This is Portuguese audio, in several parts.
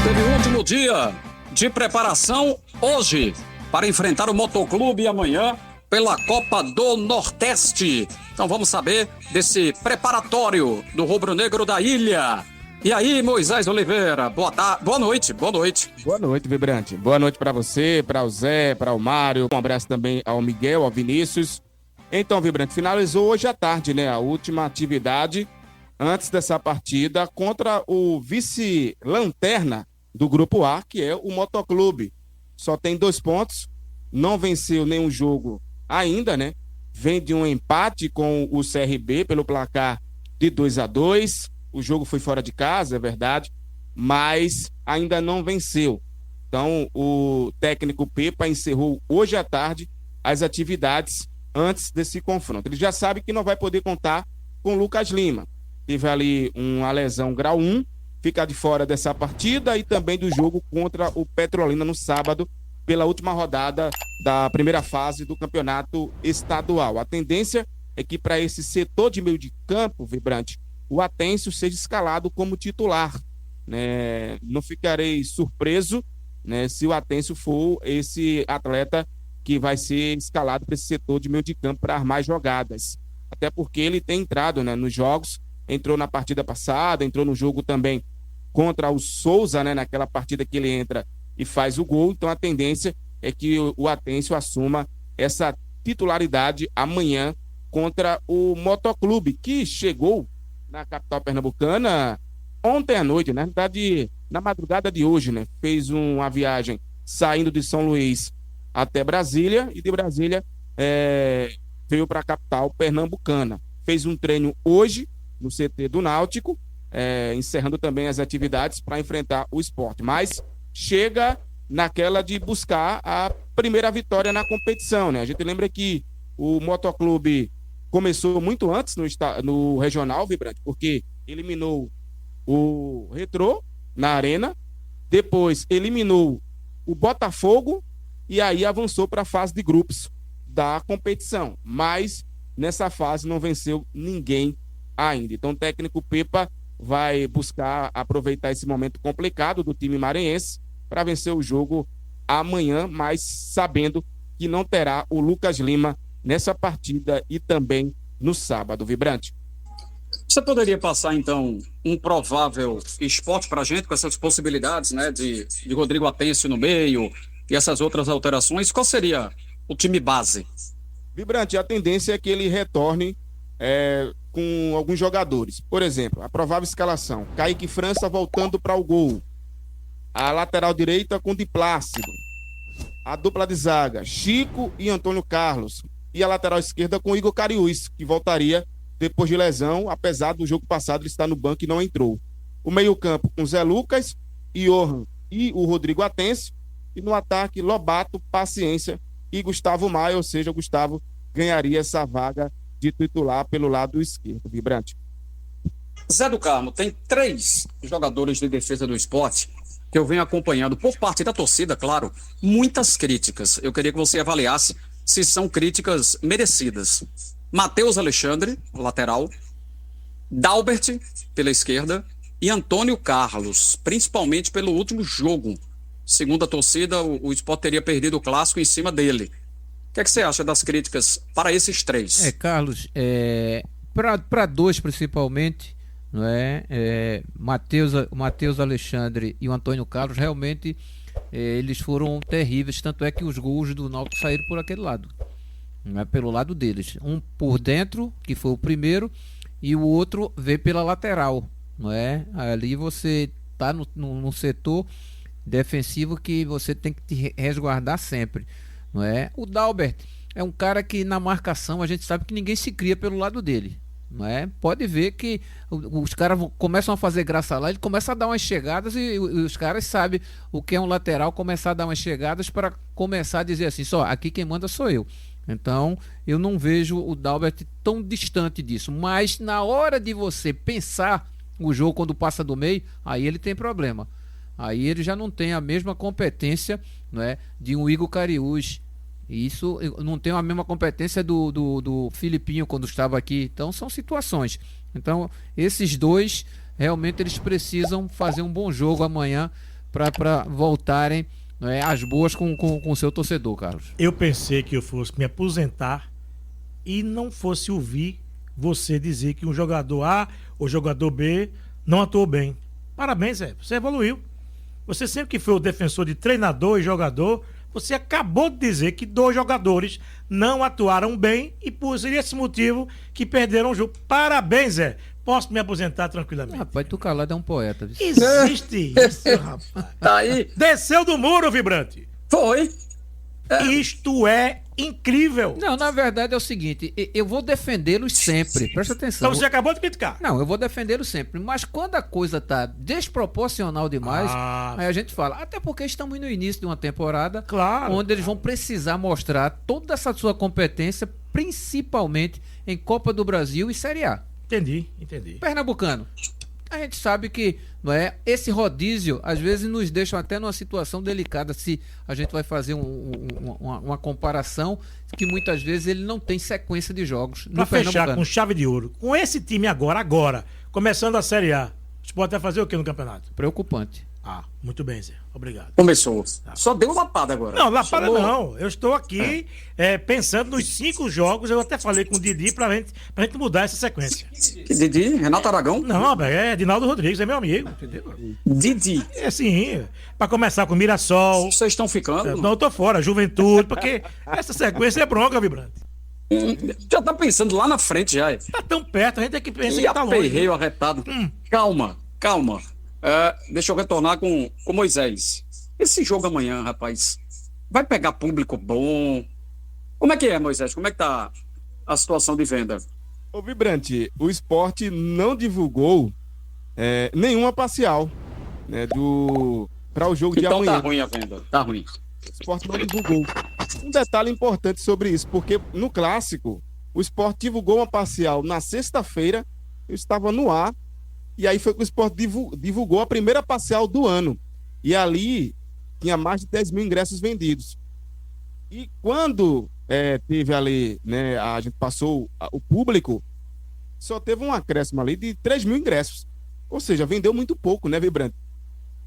Teve o último dia de preparação hoje para enfrentar o Motoclube amanhã pela Copa do Nordeste. Então vamos saber desse preparatório do rubro-negro da ilha. E aí, Moisés Oliveira, boa noite. Boa noite, Vibrante. Boa noite para você, para o Zé, para o Mário. Um abraço também ao Miguel, ao Vinícius. Então, Vibrante, finalizou hoje à tarde, né? A última atividade antes dessa partida contra o vice-lanterna do Grupo A, que é o Motoclube. Só tem 2 pontos, não venceu nenhum jogo ainda, né? Vem de um empate com o CRB pelo placar de 2-2. O jogo foi fora de casa, é verdade, mas ainda não venceu. Então, o técnico Pepa encerrou hoje à tarde as atividades antes desse confronto. Ele já sabe que não vai poder contar com o Lucas Lima. Teve ali uma lesão grau 1, fica de fora dessa partida e também do jogo contra o Petrolina no sábado, pela última rodada da primeira fase do campeonato estadual. A tendência é que para esse setor de meio de campo, Vibrante, o Atencio seja escalado como titular, né? Não ficarei surpreso, né, se o Atencio for esse atleta que vai ser escalado para esse setor de meio de campo para armar jogadas. Até porque ele tem entrado, né, nos jogos, entrou na partida passada, entrou no jogo também contra o Souza, né, naquela partida que ele entra e faz o gol. Então a tendência é que o Atencio assuma essa titularidade amanhã contra o Motoclube, que chegou na capital pernambucana ontem à noite, né? Na madrugada de hoje, né? Fez uma viagem saindo de São Luís até Brasília e de Brasília veio para a capital pernambucana. Fez um treino hoje no CT do Náutico, encerrando também as atividades para enfrentar o Sport. Mas chega naquela de buscar a primeira vitória na competição, né? A gente lembra que o Motoclube começou muito antes no regional, Vibrante, porque eliminou o Retrô na Arena, depois eliminou o Botafogo e aí avançou para a fase de grupos da competição. Mas nessa fase não venceu ninguém ainda. Então o técnico Pepa vai buscar aproveitar esse momento complicado do time maranhense para vencer o jogo amanhã, mas sabendo que não terá o Lucas Lima nessa partida e também no sábado, Vibrante. Você poderia passar, então, um provável Sport para a gente, com essas possibilidades, né, de Rodrigo Atencio no meio e essas outras alterações? Qual seria o time base? Vibrante, a tendência é que ele retorne com alguns jogadores. Por exemplo, a provável escalação: Kaique França voltando para o gol. A lateral direita com Di Plácido. A dupla de zaga, Chico e Antônio Carlos. E a lateral esquerda com Igor Cariús, que voltaria depois de lesão, apesar do jogo passado ele estar no banco e não entrou. O meio-campo com Zé Lucas, Johan e o Rodrigo Atencio. E no ataque, Lobato, Paciência e Gustavo Maia, ou seja, o Gustavo ganharia essa vaga de titular pelo lado esquerdo, Vibrante. Zé do Carmo, tem 3 jogadores de defesa do Sport que eu venho acompanhando por parte da torcida, claro, muitas críticas. Eu queria que você avaliasse se são críticas merecidas. Matheus Alexandre, lateral, Dalbert, pela esquerda, e Antônio Carlos, principalmente pelo último jogo. Segundo a torcida, o Sport teria perdido o clássico em cima dele. O que é que você acha das críticas para esses 3? Carlos, para 2 principalmente, não é? Matheus Alexandre e o Antônio Carlos, realmente eles foram terríveis, tanto é que os gols do Náutico saíram por aquele lado, não é, pelo lado deles, um por dentro, que foi o primeiro, e o outro veio pela lateral, não é? Ali você está no setor defensivo que você tem que te resguardar sempre, não é? O Dalbert é um cara que na marcação a gente sabe que ninguém se cria pelo lado dele, não é? Pode ver que os caras começam a fazer graça lá, ele começa a dar umas chegadas e os caras sabem o que é um lateral, começar a dar umas chegadas para começar a dizer assim, só aqui quem manda sou eu. Então eu não vejo o Dalbert tão distante disso, mas na hora de você pensar o jogo quando passa do meio, aí ele tem problema, aí ele já não tem a mesma competência, não é, de um Igor Cariús. Isso não tem a mesma competência do Filipinho quando estava aqui. Então são situações. Então esses 2 realmente eles precisam fazer um bom jogo amanhã para voltarem, né, às boas com o seu torcedor, Carlos. Eu pensei que eu fosse me aposentar e não fosse ouvir você dizer que um jogador A ou jogador B não atuou bem. Parabéns, Zé. Você evoluiu. Você sempre que foi o defensor de treinador e jogador, você acabou de dizer que 2 jogadores não atuaram bem e por esse motivo que perderam o jogo. Parabéns, Zé. Posso me aposentar tranquilamente. Rapaz, tu calado é um poeta. Viu? Existe isso, rapaz. Tá aí. Desceu do muro, Vibrante. Foi. Isto é incrível. Não, na verdade é o seguinte, eu vou defendê-los sempre, presta atenção. Então você acabou de criticar. Não, eu vou defendê-los sempre, mas quando a coisa tá desproporcional demais, aí a gente fala, até porque estamos no início de uma temporada, Claro, onde eles vão precisar mostrar toda essa sua competência, principalmente em Copa do Brasil e Série A. Entendi. Pernambucano, a gente sabe que, não é, esse rodízio às vezes nos deixa até numa situação delicada se a gente vai fazer uma comparação que muitas vezes ele não tem sequência de jogos. Pra fechar com chave de ouro, com esse time agora, começando a Série A, você pode até fazer o que no campeonato? Preocupante. Muito bem, Zé. Obrigado. Começou. Só deu lapada agora. Não, lapada não. Eu estou aqui pensando nos 5 jogos. Eu até falei com o Didi pra gente mudar essa sequência. Didi, Renato Aragão? Não, é Dinaldo Rodrigues, é meu amigo, entendeu? Didi. É sim. Pra começar com Mirassol. Vocês estão ficando? Não, eu tô fora, Juventude, porque essa sequência é bronca, Vibrante. Já tá pensando lá na frente já. Tá tão perto, a gente é que pensa E que tá longe. aperreio arretado. Calma. Deixa eu retornar com Moisés. Esse jogo amanhã, rapaz, vai pegar público bom? Como é que é, Moisés? Como é que tá a situação de venda? Ô, Vibrante, o Sport não divulgou nenhuma parcial, né, para o jogo de Então amanhã. tá ruim a venda, tá ruim. O Sport não divulgou. Um detalhe importante sobre isso, porque no Clássico, o Sport divulgou uma parcial na sexta-feira, eu estava no ar, e aí foi que o Sport divulgou a primeira parcial do ano. E ali tinha mais de 10 mil ingressos vendidos. E quando teve ali, né, a gente passou o público, só teve um acréscimo ali de 3 mil ingressos. Ou seja, vendeu muito pouco, né, Vibrante?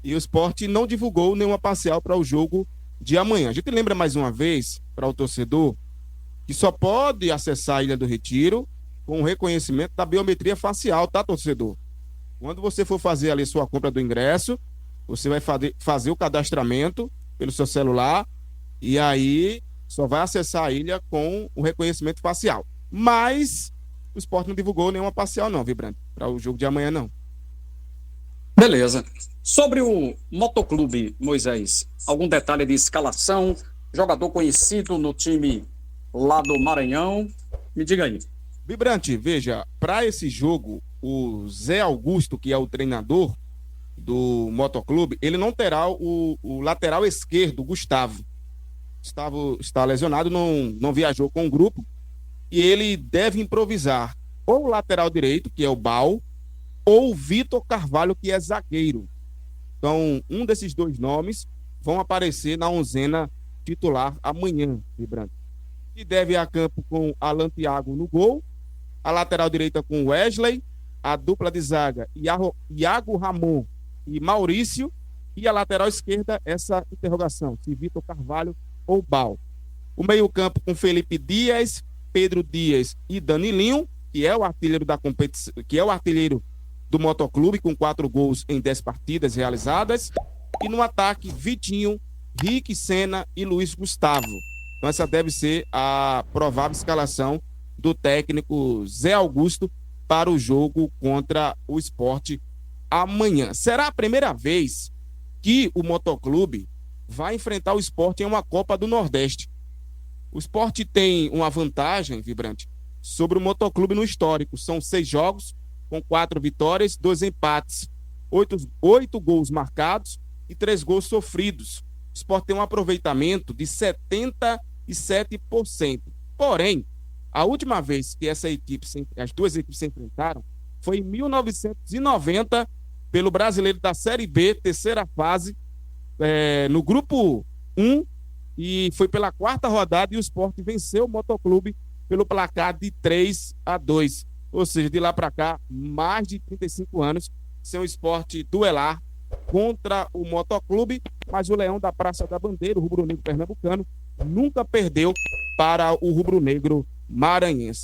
E o Sport não divulgou nenhuma parcial para o jogo de amanhã. A gente lembra mais uma vez para o torcedor que só pode acessar a Ilha do Retiro com o reconhecimento da biometria facial, tá, torcedor? Quando você for fazer ali sua compra do ingresso, você vai fazer o cadastramento pelo seu celular e aí só vai acessar a ilha com o reconhecimento facial. Mas o Sport não divulgou nenhuma parcial não, Vibrante, para o jogo de amanhã não. Beleza. Sobre o Motoclube, Moisés, algum detalhe de escalação? Jogador conhecido no time lá do Maranhão? Me diga aí. Vibrante, veja, para esse jogo, o Zé Augusto, que é o treinador do Motoclube, ele não terá o lateral esquerdo, Gustavo. Gustavo está lesionado, não viajou com o grupo, e ele deve improvisar ou o lateral direito, que é o Bal, ou o Vitor Carvalho, que é zagueiro. Então, um desses 2 nomes vão aparecer na onzena titular amanhã, Vibrante. E deve ir a campo com Alan Thiago no gol, a lateral direita com Wesley, a dupla de zaga Iago Ramon e Maurício, e a lateral esquerda, essa interrogação, se Vitor Carvalho ou Bal. O meio-campo com Felipe Dias, Pedro Dias e Danilinho, que é o artilheiro da competição, que é o artilheiro do Motoclube, com 4 gols em 10 partidas realizadas. E no ataque, Vitinho, Rick Senna e Luiz Gustavo. Então essa deve ser a provável escalação do técnico Zé Augusto para o jogo contra o Sport amanhã. Será a primeira vez que o Motoclube vai enfrentar o Sport em uma Copa do Nordeste. O Sport tem uma vantagem, Vibrante, sobre o Motoclube no histórico. São 6 jogos, com 4 vitórias, 2 empates, 8 gols marcados e 3 gols sofridos. O Sport tem um aproveitamento de 77%. Porém, a última vez que as 2 equipes se enfrentaram foi em 1990, pelo Brasileiro da Série B, terceira fase, no grupo 1, e foi pela 4ª rodada, e o Sport venceu o Motoclube pelo placar de 3-2. Ou seja, de lá para cá, mais de 35 anos sem o Sport duelar contra o Motoclube, mas o Leão da Praça da Bandeira, o rubro-negro pernambucano, nunca perdeu para o rubro-negro maranhense.